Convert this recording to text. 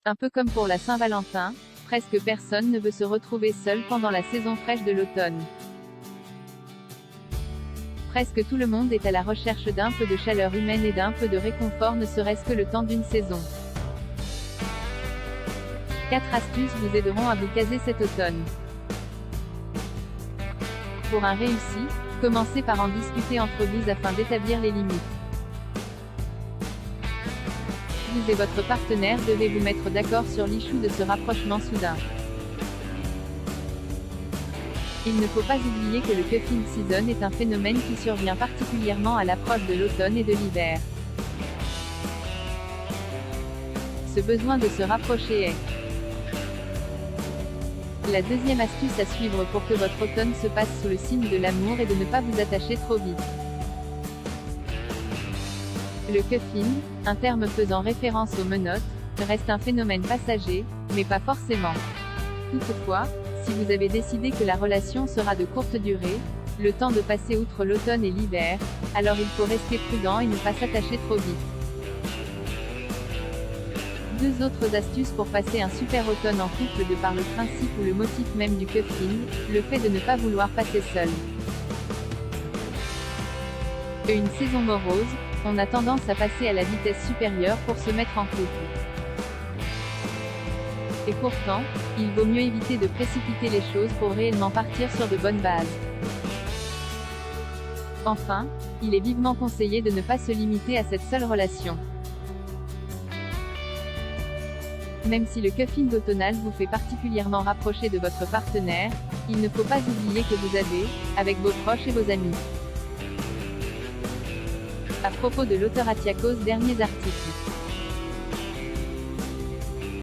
Un peu comme pour la Saint-Valentin, presque personne ne veut se retrouver seul pendant la saison fraîche de l'automne. Presque tout le monde est à la recherche d'un peu de chaleur humaine et d'un peu de réconfort, ne serait-ce que le temps d'une saison. 4 astuces vous aideront à vous caser cet automne. Pour un réussi, commencez par en discuter entre vous afin d'établir les limites. Vous et votre partenaire devez vous mettre d'accord sur l'issue de ce rapprochement soudain. Il ne faut pas oublier que le cuffing season est un phénomène qui survient particulièrement à l'approche de l'automne et de l'hiver. Ce besoin de se rapprocher est la deuxième astuce à suivre pour que votre automne se passe sous le signe de l'amour et de ne pas vous attacher trop vite. Le cuffing, un terme faisant référence aux menottes, reste un phénomène passager, mais pas forcément. Toutefois, si vous avez décidé que la relation sera de courte durée, le temps de passer outre l'automne et l'hiver, alors il faut rester prudent et ne pas s'attacher trop vite. 2 autres astuces pour passer un super automne en couple de par le principe ou le motif même du cuffing, le fait de ne pas vouloir passer seul. Une saison morose, on a tendance à passer à la vitesse supérieure pour se mettre en couple. Et pourtant, il vaut mieux éviter de précipiter les choses pour réellement partir sur de bonnes bases. Enfin, il est vivement conseillé de ne pas se limiter à cette seule relation. Même si le cuffing automnal vous fait particulièrement rapprocher de votre partenaire, il ne faut pas oublier que vous avez, avec vos proches et vos amis. À propos de l'auteur Atiakos, derniers articles.